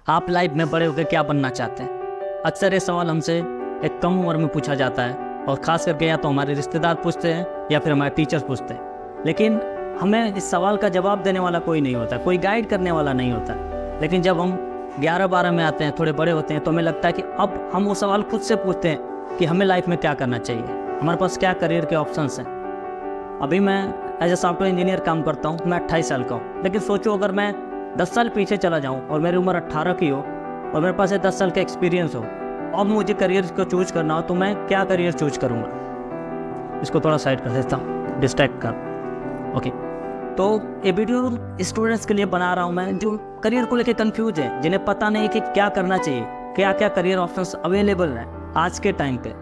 आप लाइफ में बड़े होकर क्या बनना चाहते हैं? अक्सर ये सवाल हमसे एक कम उम्र में पूछा जाता है, और ख़ास करके या तो हमारे रिश्तेदार पूछते हैं या फिर हमारे टीचर्स पूछते हैं। लेकिन हमें इस सवाल का जवाब देने वाला कोई नहीं होता, कोई गाइड करने वाला नहीं होता। लेकिन जब हम 11-12 में आते हैं, थोड़े बड़े होते हैं, तो हमें लगता है कि अब हम वो सवाल खुद से पूछते हैं कि हमें लाइफ में क्या करना चाहिए, हमारे पास क्या करियर के ऑप्शंस हैं। अभी मैं एज ए सॉफ्टवेयर इंजीनियर काम करता हूँ, मैं 28 साल का हूँ। लेकिन सोचो अगर मैं 10 साल पीछे चला जाऊँ और मेरी उम्र 18 की हो और मेरे पास 10 साल का एक्सपीरियंस हो, अब मुझे करियर को चूज करना हो तो मैं क्या करियर चूज करूँगा? इसको थोड़ा साइड कर देता हूँ, डिस्ट्रैक्ट कर। ओके, तो ये वीडियो स्टूडेंट्स के लिए बना रहा हूँ मैं, जो करियर को लेकर कंफ्यूज है, जिन्हें पता नहीं कि क्या करना चाहिए, क्या क्या करियर ऑप्शंस अवेलेबल हैं आज के टाइम पे।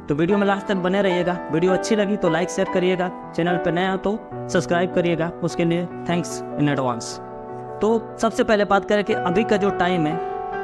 तो वीडियो में लास्ट तक बने रहिएगा। वीडियो अच्छी लगी तो लाइक शेयर करिएगा, चैनल पे नया हो तो सब्सक्राइब करिएगा, उसके लिए थैंक्स इन एडवांस। तो सबसे पहले बात करें कि अभी का जो टाइम है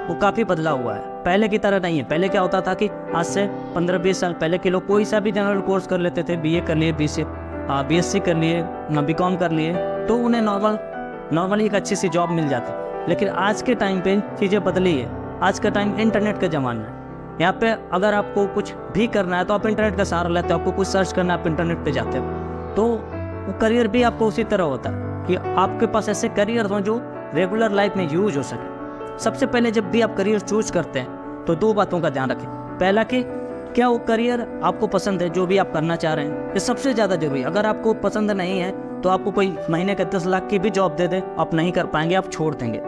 वो काफ़ी बदला हुआ है, पहले की तरह नहीं है। पहले क्या होता था कि आज से 15-20 साल पहले के लोग कोई सा भी जनरल कोर्स कर लेते थे, बीए कर लिए, बीएससी कर लिए, बीकॉम कर लिए, तो उन्हें नॉर्मली एक अच्छी सी जॉब मिल जाती। लेकिन आज के टाइम पे चीज़ें बदली है। आज का टाइम इंटरनेट का ज़माना है। यहाँ पे अगर आपको कुछ भी करना है तो आप इंटरनेट का सहारा लेते हो। आपको कुछ सर्च करना है, आप इंटरनेट पे जाते हो। तो वो करियर भी आपको उसी तरह होता है कि आपके पास ऐसे करियर हों जो रेगुलर लाइफ में यूज हो सके। सबसे पहले जब भी आप करियर चूज करते हैं तो 2 बातों का ध्यान रखें। पहला कि क्या वो करियर आपको पसंद है, जो भी आप करना चाह रहे हैं, ये सबसे ज़्यादा जरूरी है। अगर आपको पसंद नहीं है तो आपको कोई महीने के 10 लाख की भी जॉब दे दे, आप नहीं कर पाएंगे, आप छोड़ देंगे।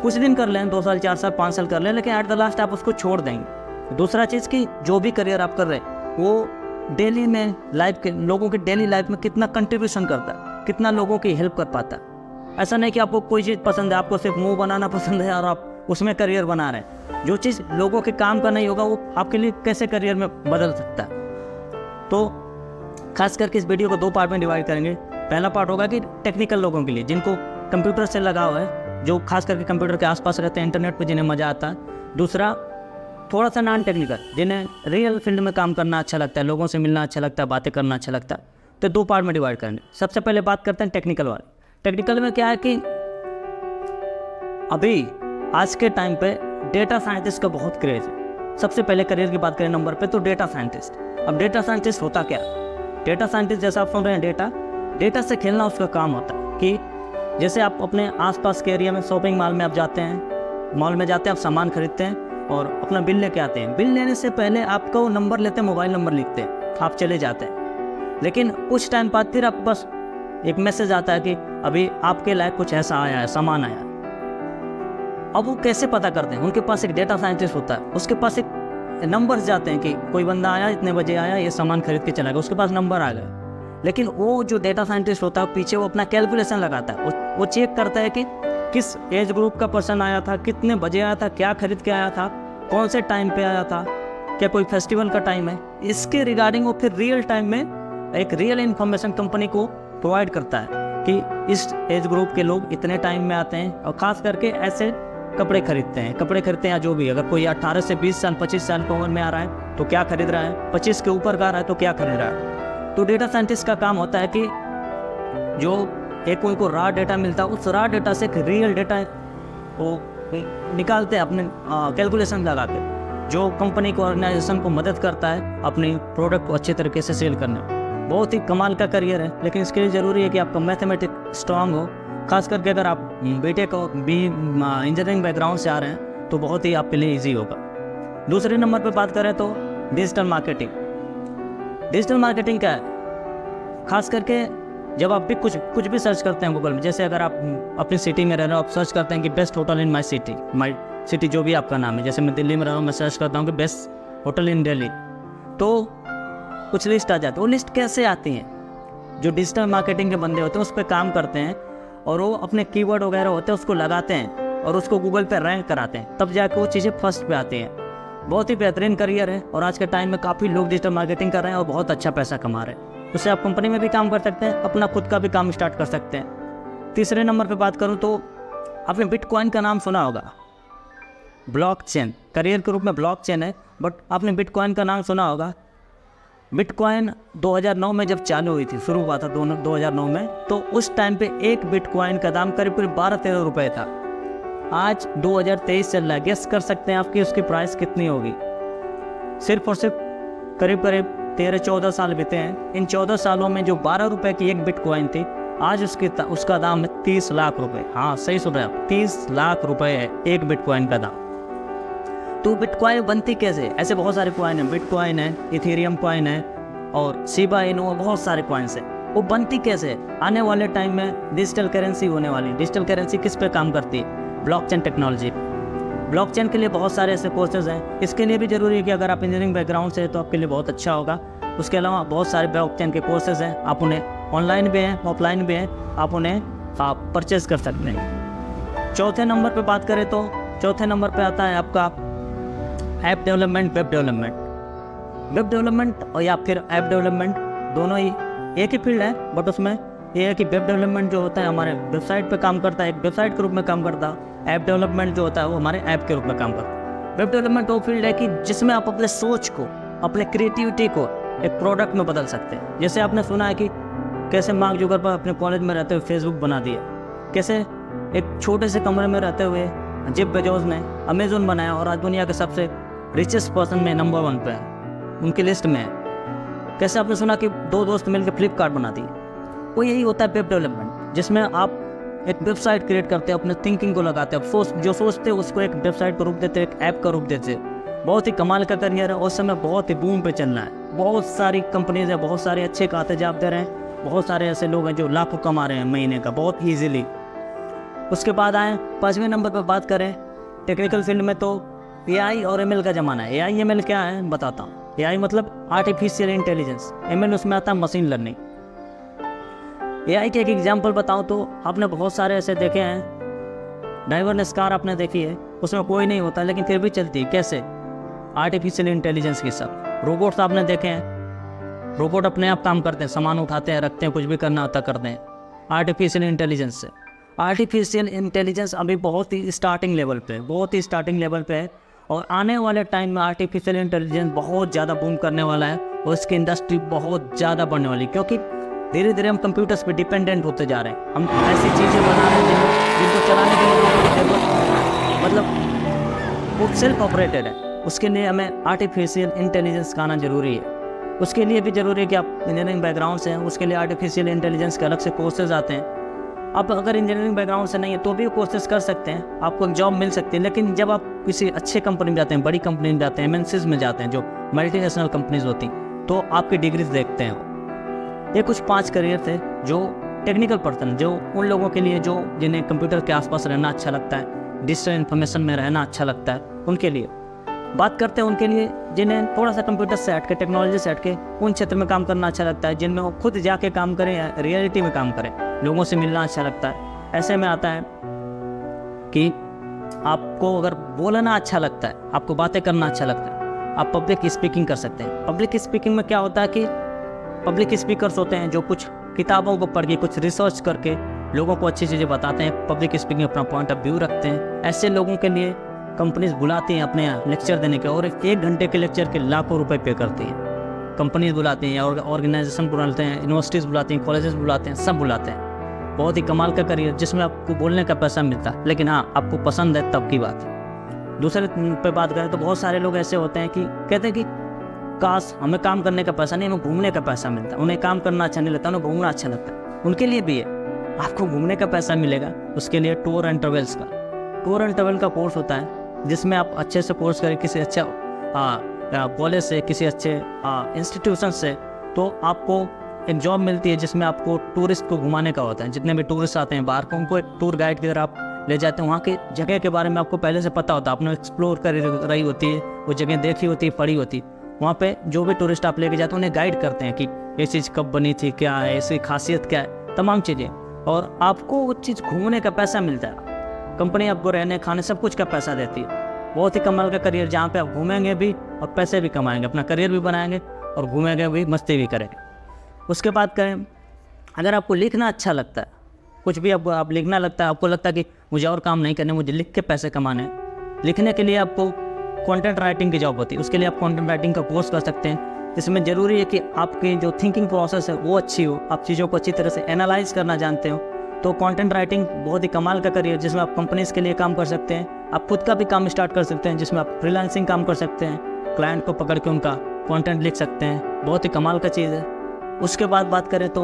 कुछ दिन कर लें, 2 साल, 4 साल, 5 साल कर लें, लेकिन एट द लास्ट आप उसको छोड़ देंगे। दूसरा चीज़ कि जो भी करियर आप कर रहे हैं वो डेली में लाइफ के लोगों की डेली लाइफ में कितना कंट्रीब्यूशन करता है, कितना लोगों की हेल्प कर पाता है। ऐसा नहीं कि आपको कोई चीज़ पसंद है, आपको सिर्फ मुंह बनाना पसंद है और आप उसमें करियर बना रहे हैं। जो चीज़ लोगों के काम का नहीं होगा वो आपके लिए कैसे करियर में बदल सकता है। तो खास करके इस वीडियो को 2 पार्ट में डिवाइड करेंगे। पहला पार्ट होगा कि टेक्निकल लोगों के लिए, जिनको कंप्यूटर से लगाव है, जो खास करके कंप्यूटर के आसपास रहते हैं, इंटरनेट पर जिन्हें मज़ा आता है। दूसरा थोड़ा सा नॉन टेक्निकल, जिन्हें रियल फील्ड में काम करना अच्छा लगता है, लोगों से मिलना अच्छा लगता है, बातें करना अच्छा लगता है। तो 2 पार्ट में डिवाइड करेंगे। सबसे पहले बात करते हैं टेक्निकल वाले। टेक्निकल में क्या है कि अभी आज के टाइम पे डेटा साइंटिस्ट का बहुत क्रेज है। सबसे पहले करियर की बात करें नंबर पे तो डेटा साइंटिस्ट। अब डेटा साइंटिस्ट होता क्या? डेटा साइंटिस्ट जैसा आप सुन रहे हैं, डेटा से खेलना उसका काम होता है। कि जैसे आप अपने आसपास के एरिया में शॉपिंग मॉल में आप जाते हैं, मॉल में जाते हैं, आप सामान खरीदते हैं और अपना बिल लेके आते हैं। बिल लेने से पहले आपका वो नंबर लेते हैं, मोबाइल नंबर लिखते हैं, आप चले जाते हैं। लेकिन कुछ टाइम बाद फिर आप बस एक मैसेज आता है कि अभी आपके लायक कुछ ऐसा आया है, सामान आया है। अब वो कैसे पता करते हैं? उनके पास एक डेटा साइंटिस्ट होता है, उसके पास एक नंबर्स जाते हैं कि कोई बंदा आया, इतने बजे आया, ये सामान खरीद के चला गया, उसके पास नंबर आ गया। लेकिन वो जो डेटा साइंटिस्ट होता है पीछे वो अपना कैलकुलेशन लगाता है। वो चेक करता है कि किस एज ग्रुप का पर्सन आया था, कितने बजे आया था, क्या खरीद के आया था, कौन से टाइम पे आया था, क्या कोई फेस्टिवल का टाइम है। इसके रिगार्डिंग वो फिर रियल टाइम में एक रियल इन्फॉर्मेशन कंपनी को प्रोवाइड करता है कि इस एज ग्रुप के लोग इतने टाइम में आते हैं और ख़ास करके ऐसे कपड़े खरीदते हैं या जो भी। अगर कोई 18 से 20 साल 25 साल की उम्र में आ रहा है तो क्या खरीद रहा है, 25 के ऊपर का आ रहा है तो क्या खरीद रहा है। तो डेटा साइंटिस्ट का काम होता है कि जो एक उनको रॉ डेटा मिलता है, उस रॉ डेटा से एक रियल डेटा वो निकालते हैं अपने कैलकुलेशन लगा के, जो कंपनी को, ऑर्गेनाइजेशन को मदद करता है अपनी प्रोडक्ट को अच्छे तरीके से सेल करने में। बहुत ही कमाल का करियर है, लेकिन इसके लिए ज़रूरी है कि आपका मैथमेटिक्स स्ट्रांग हो। खास करके अगर आप बीटेक और इंजीनियरिंग बैकग्राउंड से आ रहे हैं तो बहुत ही आपके लिए ईजी होगा। दूसरे नंबर पर बात करें तो डिजिटल मार्केटिंग। डिजिटल मार्केटिंग क्या है? खास करके जब आप भी कुछ भी सर्च करते हैं गूगल में, जैसे अगर आप अपनी सिटी में रह रहे हो, आप सर्च करते हैं कि best hotel in my city जो भी आपका नाम है। जैसे मैं दिल्ली में रह रहा हूँ, मैं सर्च करता हूँ कि बेस्ट होटल इन दिल्ली, तो कुछ लिस्ट आ जाती है। वो लिस्ट कैसे आती हैं? जो डिजिटल मार्केटिंग के बंदे होते हैं उस पर काम करते हैं और वो अपने कीवर्ड वगैरह होते हैं उसको लगाते हैं और उसको गूगल पे रैंक कराते हैं, तब जाकर वो चीज़ें फर्स्ट पे आती हैं। बहुत ही बेहतरीन करियर है और आज के टाइम में काफ़ी लोग डिजिटल मार्केटिंग कर रहे हैं और बहुत अच्छा पैसा कमा रहे हैं। उससे आप कंपनी में भी काम कर सकते हैं, अपना खुद का भी काम स्टार्ट कर सकते हैं। तीसरे नंबर पे बात करूं तो आपने बिटकॉइन का नाम सुना होगा। ब्लॉकचेन करियर के रूप में ब्लॉकचेन है, बट आपने बिटकॉइन का नाम सुना होगा। बिटकॉइन 2009 में जब चालू हुई थी, शुरू हुआ था 2009 में, तो उस टाइम पे एक बिटकॉइन का दाम करीब 12-13 रुपये था। आज 2023 चल रहा है, गेस कर सकते हैं आपकी उसकी प्राइस कितनी होगी? सिर्फ और सिर्फ करीब करीब 13-14 साल बीते हैं। इन 14 सालों में जो 12 रुपये की एक बिटकॉइन थी, आज उसका दाम है 30 लाख रुपए। हाँ, सही सुन रहे हैं आप, 30 लाख रुपए है एक बिटकॉइन का दाम। तो बिटकॉइन बनती कैसे? ऐसे बहुत सारे कॉइन हैं, बिटकॉइन है, इथेरियम कॉइन है और शिबा इनू, बहुत सारे कॉइन्स हैं। वो बनती कैसे? आने वाले टाइम में डिजिटल करेंसी होने वाली। डिजिटल करेंसी किस पे काम करती है? Blockchain technology. ब्लॉकचेन के लिए बहुत सारे ऐसे कोर्सेज हैं। इसके लिए भी ज़रूरी है कि अगर आप इंजीनियरिंग बैकग्राउंड से हैं तो आपके लिए बहुत अच्छा होगा। उसके अलावा बहुत सारे ब्लॉकचेन के कोर्सेज हैं, आप उन्हें ऑनलाइन भी हैं, ऑफलाइन भी हैं, आप उन्हें परचेज कर सकते हैं। चौथे नंबर पे बात करें तो चौथे नंबर पे आता है आपका app development, web development. Web development और या फिर ऐप डेवलपमेंट दोनों ही एक ही फील्ड है, बट उसमें ये है कि वेब डेवलपमेंट जो होता है हमारे वेबसाइट पे काम करता है, एक वेबसाइट के रूप में काम करता है। ऐप डेवलपमेंट जो होता है वो हमारे ऐप के रूप में काम करता है। वेब डेवलपमेंट वो फील्ड है कि जिसमें आप अपने सोच को, अपने क्रिएटिविटी को एक प्रोडक्ट में बदल सकते हैं। जैसे आपने सुना है कि कैसे मार्क जुकरबर्ग अपने कॉलेज में रहते हुए फेसबुक बना दिया, कैसे एक छोटे से कमरे में रहते हुए जेफ बेजोस ने अमेजोन बनाया और आज दुनिया के सबसे रिचेस्ट पर्सन में नंबर 1 पे है, उनकी लिस्ट में है। कैसे आपने सुना कि 2 दोस्त मिलकर फ्लिपकार्ट बना दिए। वो यही होता है वेब डेवलपमेंट, जिसमें आप एक वेबसाइट क्रिएट करते हैं, अपने थिंकिंग को लगाते हैं, जो सोचते हैं उसको एक वेबसाइट का रूप देते हैं, एक ऐप का रूप देते हैं। बहुत ही कमाल का करियर है, उस समय बहुत ही बूम पे चल रहा है। बहुत सारी कंपनीज है, बहुत सारे अच्छे खाते जॉब दे रहे हैं, बहुत सारे ऐसे लोग हैं जो लाखों कमा रहे हैं महीने का बहुत ईजिली। उसके बाद आए 5वें नंबर पर बात करें टेक्निकल फील्ड में तो AI और ML का ज़माना है। AI ML क्या है बताता हूँ। AI मतलब आर्टिफिशियल इंटेलिजेंस, ML उसमें आता है मशीन लर्निंग। AI के एक एग्जाम्पल बताऊँ तो आपने बहुत सारे ऐसे देखे हैं, ड्राइवरलेस कार आपने देखी है, उसमें कोई नहीं होता लेकिन फिर भी चलती है। कैसे? आर्टिफिशियल इंटेलिजेंस के साथ। रोबोट्स आपने देखे हैं, रोबोट अपने आप काम करते हैं, सामान उठाते हैं, रखते हैं, कुछ भी करना होता करते हैं आर्टिफिशियल इंटेलिजेंस से। आर्टिफिशियल इंटेलिजेंस अभी बहुत ही स्टार्टिंग लेवल पे है, बहुत ही स्टार्टिंग लेवल पे है और आने वाले टाइम में आर्टिफिशियल इंटेलिजेंस बहुत ज़्यादा बूम करने वाला है और इसकी इंडस्ट्री बहुत ज़्यादा बढ़ने वाली है, क्योंकि धीरे धीरे हम कंप्यूटर्स पे डिपेंडेंट होते जा रहे हैं। हम ऐसी चीज़ें बना रहे हैं जिनको चलाने के लिए मतलब वो सेल्फ ऑपरेटेड है। उसके लिए हमें आर्टिफिशियल इंटेलिजेंस का आना ज़रूरी है। उसके लिए भी ज़रूरी है कि आप इंजीनियरिंग बैकग्राउंड से हैं, उसके लिए आर्टिफिशियल इंटेलिजेंस के अलग से कोर्सेज आते हैं। आप अगर इंजीनियरिंग बैकग्राउंड से नहीं है तो भी कोर्सेज कर सकते हैं, आपको एक जॉब मिल सकती है। लेकिन जब आप किसी अच्छे कंपनी में जाते हैं, बड़ी कंपनी में जाते हैं, MNCs में जाते हैं, जो मल्टीनेशनल कंपनीज होती हैं, तो आपकी डिग्रीज देखते हैं। ये कुछ 5 करियर थे जो टेक्निकल पर्सन, जो उन लोगों के लिए जो जिन्हें कंप्यूटर के आसपास रहना अच्छा लगता है, डिजिटल इन्फॉर्मेशन में रहना अच्छा लगता है, उनके लिए बात करते हैं। उनके लिए जिन्हें थोड़ा सा कंप्यूटर से हट के, टेक्नोलॉजी से हट के उन क्षेत्र में काम करना अच्छा लगता है, जिनमें वो खुद जाके काम करें या रियलिटी में काम करें, लोगों से मिलना अच्छा लगता है। ऐसे में आता है कि आपको अगर बोलना अच्छा लगता है, आपको बातें करना अच्छा लगता है, आप पब्लिक स्पीकिंग कर सकते हैं। पब्लिक स्पीकिंग में क्या होता है कि पब्लिक स्पीकर्स होते हैं जो कुछ किताबों को पढ़ के, कुछ रिसर्च करके लोगों को अच्छी चीज़ें बताते हैं, पब्लिक स्पीकिंग अपना पॉइंट ऑफ व्यू रखते हैं। ऐसे लोगों के लिए कंपनीज बुलाती हैं अपने यहाँ लेक्चर देने के, और 1 घंटे के लेक्चर के लाखों रुपए पे करती हैं। कंपनीज बुलाती हैं, ऑर्गेनाइजेशन बुलाते हैं, यूनिवर्सिटीज़ बुलाती हैं, कॉलेजेस बुलाते हैं, सब बुलाते हैं। बहुत ही कमाल का करियर जिसमें आपको बोलने का पैसा मिलता है, लेकिन हाँ आपको पसंद है तब की बात है। दूसरे पे बात करें तो बहुत सारे लोग ऐसे होते हैं कि कहते हैं कि काश हमें काम करने का पैसा नहीं, हमें घूमने का पैसा मिलता है। उन्हें काम करना अच्छा नहीं लगता, उन्हें घूमना अच्छा लगता है। उनके लिए भी है, आपको घूमने का पैसा मिलेगा, उसके लिए टूर एंड ट्रेवल्स का टूर एंड ट्रेवल का कोर्स होता है, जिसमें आप अच्छे से कोर्स करें किसी अच्छे कॉलेज से, किसी अच्छे इंस्टीट्यूशन से, तो आपको एक जॉब मिलती है जिसमें आपको टूरिस्ट को घुमाने का होता है। जितने भी टूरिस्ट आते हैं बाहर को, उनको एक टूर गाइड की तरह आप ले जाते हैं। वहाँ की जगह के बारे में आपको पहले से पता होता है, आपने एक्सप्लोर कर रही होती है, वो जगह देखी होती है, पढ़ी होती है। वहाँ पे जो भी टूरिस्ट आप लेके जाते हैं उन्हें गाइड करते हैं कि ये चीज़ कब बनी थी, क्या है, इसकी खासियत क्या है, तमाम चीज़ें, और आपको वो चीज़ घूमने का पैसा मिलता है। कंपनी आपको रहने खाने सब कुछ का पैसा देती है। बहुत ही कमाल का करियर जहाँ पे आप घूमेंगे भी और पैसे भी कमाएंगे, अपना करियर भी बनाएंगे और घूमेंगे भी, मस्ती भी करेंगे। उसके बाद करें, अगर आपको लिखना अच्छा लगता है, कुछ भी आप लिखना लगता है, आपको लगता है कि मुझे और काम नहीं करने, मुझे लिख के पैसे कमाने हैं, लिखने के लिए आपको कंटेंट राइटिंग की जॉब होती है। उसके लिए आप कंटेंट राइटिंग का कोर्स कर सकते हैं। इसमें ज़रूरी है कि आपकी जो थिंकिंग प्रोसेस है वो अच्छी हो, आप चीज़ों को अच्छी तरह से एनालाइज करना जानते हो, तो कंटेंट राइटिंग बहुत ही कमाल का करियर, जिसमें आप कंपनीज़ के लिए काम कर सकते हैं, आप खुद का भी काम स्टार्ट कर सकते हैं, जिसमें आप फ्रीलांसिंग काम कर सकते हैं, क्लाइंट को पकड़ के उनका कंटेंट लिख सकते हैं। बहुत ही कमाल का चीज़ है। उसके बाद बात करें तो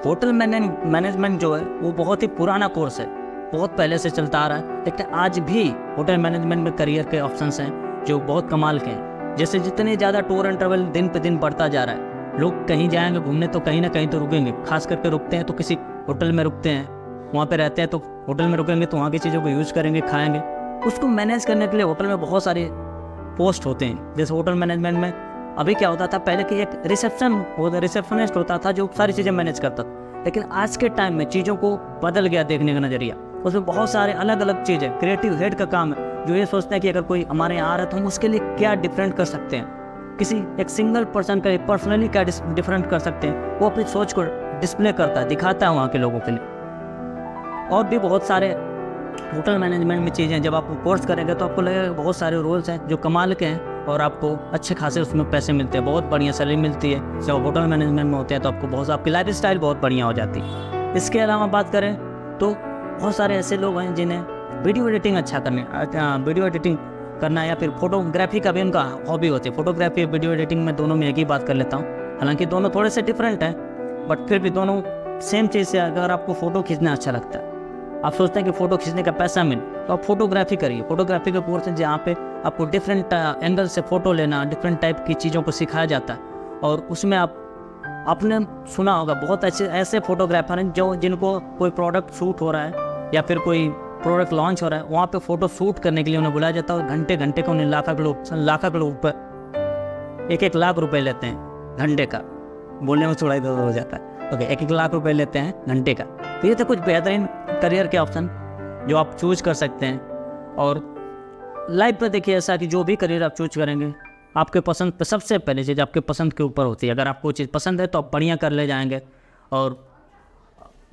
होटल मैनेजमेंट जो है वो बहुत ही पुराना कोर्स है, बहुत पहले से चलता आ रहा है, लेकिन आज भी होटल मैनेजमेंट में करियर के ऑप्शंस हैं जो बहुत कमाल के हैं। जैसे जितने ज़्यादा टूर एंड ट्रैवल दिन पे दिन बढ़ता जा रहा है, लोग कहीं जाएंगे घूमने तो कहीं ना कहीं तो रुकेंगे, खास करके रुकते हैं तो किसी होटल में रुकते हैं, वहाँ पे रहते हैं तो होटल में रुकेंगे तो वहाँ की चीज़ों को यूज़ करेंगे, खाएंगे। उसको मैनेज करने के लिए होटल में बहुत सारे पोस्ट होते हैं। जैसे होटल मैनेजमेंट में अभी क्या होता था, पहले कि एक रिसेप्शनिस्ट होता था जो सारी चीज़ें मैनेज करता था, लेकिन आज के टाइम में चीज़ों को बदल गया देखने का नज़रिया। उसमें बहुत सारे अलग अलग चीज़ें, क्रिएटिव हेड का काम है जो ये सोचते हैं कि अगर कोई हमारे यहाँ आ रहा है तो हम उसके लिए क्या डिफरेंट कर सकते हैं, किसी एक सिंगल पर्सन का पर्सनली क्या डिफरेंट कर सकते हैं, वो अपनी सोच को डिस्प्ले करता है, दिखाता है वहाँ के लोगों के लिए। और भी बहुत सारे होटल मैनेजमेंट में चीज़ें, जब आप कोर्स करेंगे तो आपको लगेगा बहुत सारे रोल्स हैं जो कमाल के हैं और आपको अच्छे खासे उसमें पैसे मिलते हैं, बहुत बढ़िया सैलरी मिलती है। जब होटल मैनेजमेंट में होते हैं तो आपको आपकी लाइफ स्टाइल बहुत बढ़िया हो जाती है। इसके अलावा बात करें तो बहुत सारे ऐसे लोग हैं जिन्हें वीडियो एडिटिंग करना या फिर फोटोग्राफी का भी उनका हॉबी होती है। फोटोग्राफी और वीडियो एडिटिंग में दोनों में एक ही बात कर लेता हूँ, हालांकि दोनों थोड़े से डिफरेंट हैं, बट फिर भी दोनों सेम चीज़ से। अगर आपको फ़ोटो खींचना अच्छा लगता है, आप सोचते हैं कि फ़ोटो खींचने का पैसा मिले, तो आप फोटोग्राफी करिए। फोटोग्राफी का कोर्स है जहाँ पे आपको डिफरेंट एंगल से फ़ोटो लेना, डिफरेंट टाइप की चीज़ों को सिखाया जाता है। और उसमें आपने सुना होगा बहुत ऐसे फोटोग्राफर हैं जिनको कोई प्रोडक्ट शूट हो रहा है या फिर कोई प्रोडक्ट लॉन्च हो रहा है, वहाँ पे फ़ोटो शूट करने के लिए उन्हें बुलाया जाता है और घंटे का उन्हें लाख रुपये 1 लाख रुपए लेते हैं घंटे का। बोलने में थोड़ा इधर हो जाता है। ओके, 1 लाख रुपए लेते हैं घंटे का। तो ये तो कुछ बेहतरीन करियर के ऑप्शन जो आप चूज कर सकते हैं। और लाइफ में देखिए ऐसा कि जो भी करियर आप चूज करेंगे, आपके पसंद पे सबसे पहले चीज़ आपके पसंद के ऊपर होती है। अगर आपको चीज़ पसंद है तो आप बढ़िया कर ले जाएंगे, और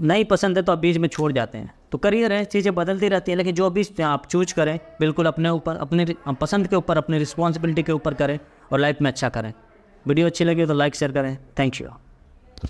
नहीं पसंद है तो आप बीच में छोड़ जाते हैं। तो करियर है, चीज़ें बदलती रहती है, लेकिन जो भी आप चूज करें बिल्कुल अपने ऊपर, अपने पसंद के ऊपर, अपनी रिस्पॉन्सिबिलिटी के ऊपर करें और लाइफ में अच्छा करें। वीडियो अच्छी लगी तो लाइक शेयर करें। Thank you.